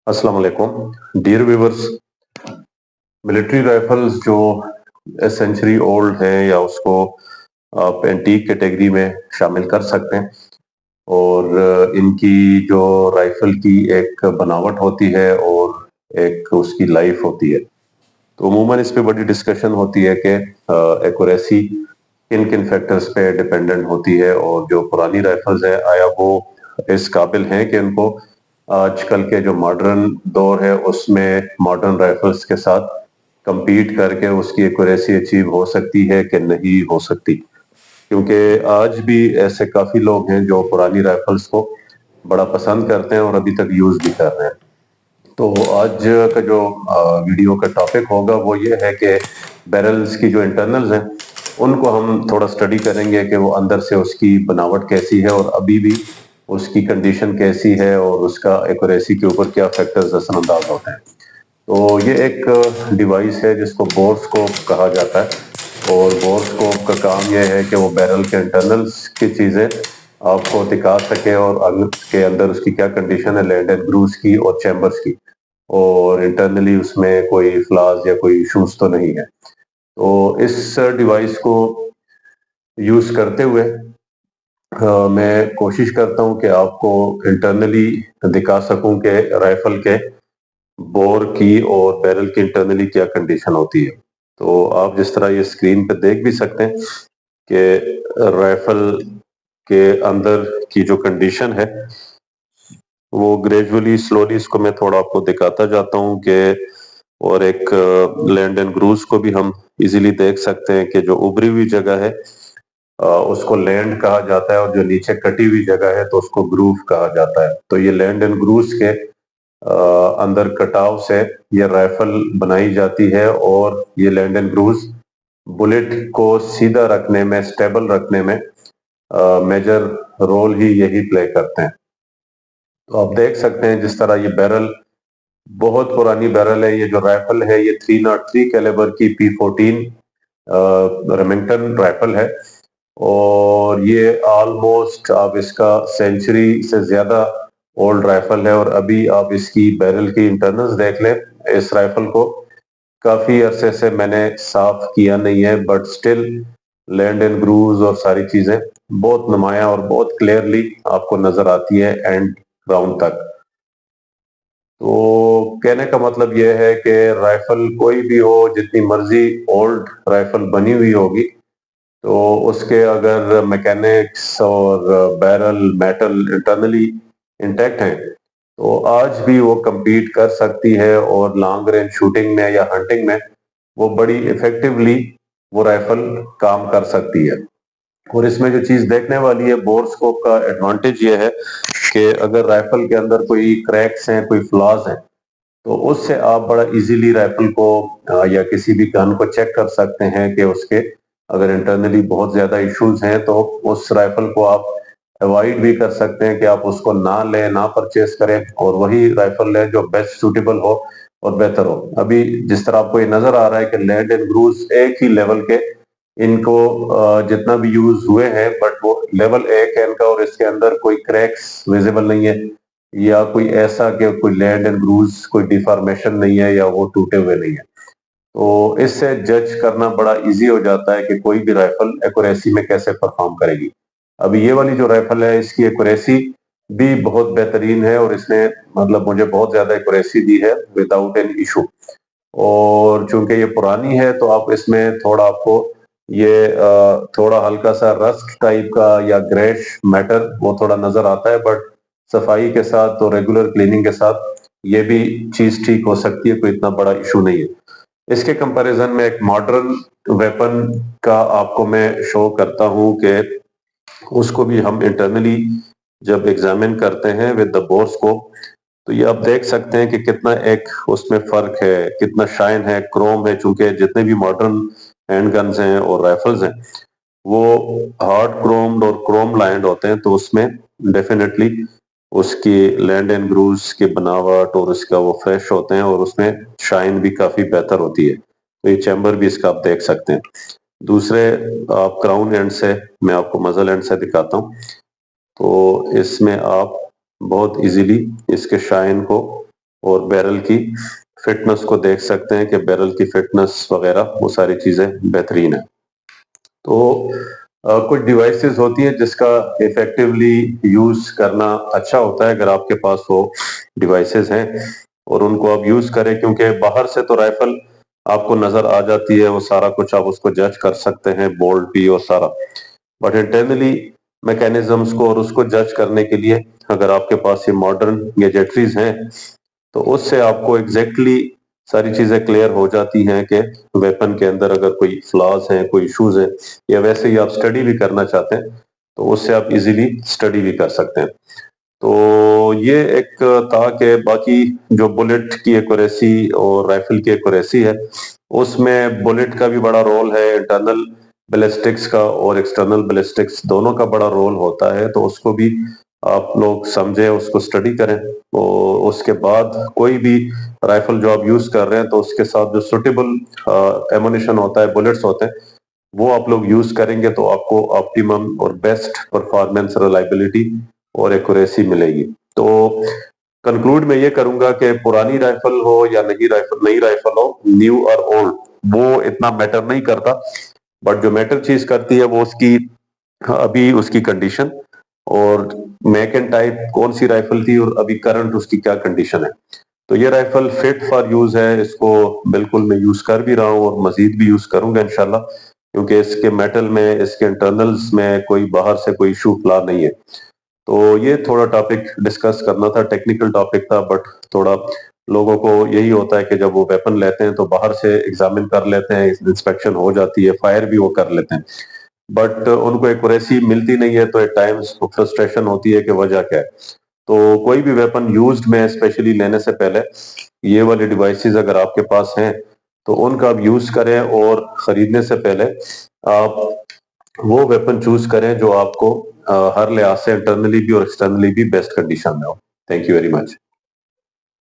अस्सलाम वालेकुम dear viewers. Military rifles जो सेंचुरी ओल्ड है या उसको आप एंटीक कैटेगरी में शामिल कर सकते हैं। और इनकी जो राइफल की एक बनावट होती है और एक उसकी लाइफ होती है, तो अमूमन इस पे बड़ी डिस्कशन होती है कि एक्यूरेसी किन किन फैक्टर्स पे डिपेंडेंट होती है, और जो पुरानी राइफल्स है आया वो इस काबिल हैं कि उनको आजकल के जो मॉडर्न दौर है उसमें मॉडर्न राइफल्स के साथ compete करके उसकी एक्यूरेसी अचीव हो सकती है कि नहीं हो सकती। क्योंकि आज भी ऐसे काफी लोग हैं जो पुरानी राइफल्स को बड़ा पसंद करते हैं और अभी तक यूज भी कर रहे हैं। तो आज का जो वीडियो का टॉपिक होगा वो ये है कि बैरल्स की जो इंटरनल्स हैं उनको हम थोड़ा स्टडी करेंगे कि वो अंदर से उसकी बनावट कैसी है और अभी भी उसकी कंडीशन कैसी है और उसका एक्यूरेसी के ऊपर क्या फैक्टर्स असरअंदाज होते हैं। तो ये एक डिवाइस है जिसको बोरस्कोप कहा जाता है, और बोरस्कोप का काम यह है कि वो बैरल के इंटरनल्स की चीज़ें आपको दिखा सके और के अंदर उसकी क्या कंडीशन है लैंड एंड ग्रूव्स की और चैम्बर्स की, और इंटरनली उसमें कोई फ्लाज या कोई इशूज तो नहीं है। तो इस डिवाइस को यूज करते हुए मैं कोशिश करता हूं कि आपको इंटरनली दिखा सकूं कि राइफल के बोर की और बैरल की इंटरनली क्या कंडीशन होती है। तो आप जिस तरह ये स्क्रीन पे देख भी सकते हैं कि राइफल के अंदर की जो कंडीशन है वो ग्रेजुअली स्लोली इसको मैं थोड़ा आपको दिखाता जाता हूँ कि, और एक लैंड एंड ग्रूव्स को भी हम इजीली देख सकते हैं कि जो उभरी हुई जगह है उसको लैंड कहा जाता है, और जो नीचे कटी हुई जगह है तो उसको ग्रूव कहा जाता है। तो ये लैंड एंड ग्रूव्स के अंदर कटाव से ये राइफल बनाई जाती है, और ये लैंड एंड ग्रूव्स बुलेट को सीधा रखने में, स्टेबल रखने में मेजर रोल ही यही प्ले करते हैं। तो आप देख सकते हैं जिस तरह ये बैरल बहुत पुरानी बैरल है। ये जो राइफल है ये 303 कैलिबर की P14 रेमिंगटन राइफल है, और ये ऑलमोस्ट आप इसका सेंचुरी से ज्यादा ओल्ड राइफल है। और अभी आप इसकी बैरल की इंटरनल्स देख लें, इस राइफल को काफी अरसे से मैंने साफ किया नहीं है, but still land and grooves और सारी चीजें बहुत नुमाया और बहुत क्लियरली आपको नजर आती है एंड ग्राउंड तक। तो कहने का मतलब यह है कि राइफल कोई भी हो, जितनी मर्जी ओल्ड राइफल बनी हुई होगी, तो उसके अगर मैकेनिक्स और बैरल मेटल इंटरनली इंटैक्ट हैं तो आज भी वो compete कर सकती है, और लॉन्ग रेंज शूटिंग में या हंटिंग में वो बड़ी इफेक्टिवली वो राइफल काम कर सकती है। और इसमें जो चीज देखने वाली है, बोरस्कोप का एडवांटेज ये है कि अगर राइफल के अंदर कोई क्रैक्स हैं, कोई फ्लॉज हैं, तो उससे आप बड़ा इजीली राइफल को या किसी भी गन को चेक कर सकते हैं कि उसके अगर इंटरनली बहुत ज्यादा इश्यूज हैं तो उस राइफल को आप अवॉइड भी कर सकते हैं कि आप उसको ना लें, ना परचेस करें, और वही राइफल लें जो बेस्ट सूटेबल हो और बेहतर हो। अभी जिस तरह आपको ये नजर आ रहा है कि लैंड एंड ग्रूव्स एक ही लेवल के, इनको जितना भी यूज हुए हैं बट वो लेवल एक है इनका, और इसके अंदर कोई क्रैक्स विजिबल नहीं है या कोई ऐसा कि कोई लैंड एंड ग्रूव्स कोई डिफॉर्मेशन नहीं है या वो टूटे हुए नहीं है। तो इससे जज करना बड़ा इजी हो जाता है कि कोई भी राइफल एक्यूरेसी में कैसे परफॉर्म करेगी। अभी ये वाली जो राइफल है इसकी एक्यूरेसी भी बहुत बेहतरीन है, और इसने मतलब मुझे बहुत ज्यादा एक्यूरेसी दी है विदाउट एनी इशू। और चूंकि ये पुरानी है तो आप इसमें थोड़ा आपको ये थोड़ा हल्का सा रस्ट टाइप का या ग्रेश मैटर वो थोड़ा नजर आता है, बट सफाई के साथ तो रेगुलर क्लीनिंग के साथ ये भी चीज ठीक हो सकती है, कोई इतना बड़ा इशू नहीं है। इसके कंपैरिजन में एक मॉडर्न वेपन का आपको मैं शो करता हूं कि उसको भी हम इंटरनली जब एग्जामिन करते हैं विद द बोरस्कोप, तो ये आप देख सकते हैं कि कितना एक उसमें फर्क है, कितना शाइन है, क्रोम है। चूंकि जितने भी मॉडर्न हैंड गन्स हैं और राइफल्स हैं वो हार्ड क्रोम्ड और क्रोम लाइंड होते हैं, तो उसमें डेफिनेटली उसकी लैंड एंड ग्रूव्स की बनावट और उसका वो फ्रेश होते हैं, और उसमें शाइन भी काफी बेहतर होती है। तो ये चैम्बर भी इसका आप देख सकते हैं। दूसरे आप क्राउन एंड से, मैं आपको मजल एंड से दिखाता हूँ, तो इसमें आप बहुत इजीली इसके शाइन को اور بیرل کی فٹنس کو دیکھ سکتے ہیں کہ بیرل کی فٹنس وغیرہ وہ ساری چیزیں بہترین ہیں۔ تو کچھ ڈیوائسز ہوتی ہیں جس کا ایفیکٹولی یوز کرنا اچھا ہوتا ہے اگر آپ کے پاس وہ ڈیوائسز ہیں اور ان کو آپ یوز کریں، کیونکہ باہر سے تو رائفل آپ کو نظر آ جاتی ہے، وہ سارا کچھ آپ اس کو جج کر سکتے ہیں، بولٹ بھی اور سارا، بٹ انٹرنلی میکینزمز کو اور اس کو جج کرنے کے لیے اگر آپ کے پاس یہ ماڈرن گیجٹریز ہیں تو اس سے آپ کو ایگزیکٹلی ساری چیزیں کلیئر ہو جاتی ہیں کہ ویپن کے اندر اگر کوئی فلاز ہیں، کوئی ایشوز ہیں، یا ویسے ہی آپ سٹڈی بھی کرنا چاہتے ہیں تو اس سے آپ ایزیلی سٹڈی بھی کر سکتے ہیں۔ تو یہ ایک تھا کہ باقی جو بلٹ کی ایکوریسی اور رائفل کی ایکوریسی ہے، اس میں بلٹ کا بھی بڑا رول ہے، انٹرنل بیلسٹکس کا اور ایکسٹرنل بیلسٹکس دونوں کا بڑا رول ہوتا ہے، تو اس کو بھی آپ لوگ سمجھیں، اس کو سٹڈی کریں، اور اس کے بعد کوئی بھی رائفل جو آپ یوز کر رہے ہیں تو اس کے ساتھ جو سوٹیبل ایمونیشن ہوتا ہے، بلٹس ہوتے ہیں، وہ آپ لوگ یوز کریں گے تو آپ کو آپٹیمم اور بیسٹ پرفارمنس، ریلائبلٹی اور ایکوریسی ملے گی۔ تو کنکلوڈ میں یہ کروں گا کہ پرانی رائفل ہو یا نئی رائفل ہو، نیو اور اولڈ، وہ اتنا میٹر نہیں کرتا، بٹ جو میٹر چیز کرتی ہے وہ اس کی ابھی اس کی کنڈیشن اور میک اینڈ ٹائپ کون سی رائفل تھی اور ابھی کرنٹ اس کی کیا کنڈیشن ہے۔ تو یہ رائفل فٹ فار یوز ہے، اس کو بالکل میں یوز کر بھی رہا ہوں اور مزید بھی یوز کروں گا انشاءاللہ، کیونکہ اس کے میٹل میں، اس کے انٹرنلز میں کوئی باہر سے کوئی ایشو فلا نہیں ہے۔ تو یہ تھوڑا ٹاپک ڈسکس کرنا تھا، ٹیکنیکل ٹاپک تھا، بٹ تھوڑا لوگوں کو یہی ہوتا ہے کہ جب وہ ویپن لیتے ہیں تو باہر سے ایگزامن کر لیتے ہیں، انسپیکشن ہو جاتی ہے، فائر بھی وہ کر لیتے ہیں، بٹ ان کو ایکوریسی ملتی نہیں ہے، تو ایٹ ٹائمز فرسٹریشن ہوتی ہے کہ وجہ کیا ہے۔ تو کوئی بھی ویپن یوزڈ میں اسپیشلی لینے سے پہلے یہ والے ڈیوائسز اگر آپ کے پاس ہیں تو ان کا آپ یوز کریں، اور خریدنے سے پہلے آپ وہ ویپن چوز کریں جو آپ کو ہر لحاظ سے انٹرنلی بھی اور ایکسٹرنلی بھی بیسٹ کنڈیشن میں ہو۔ Thank you very much.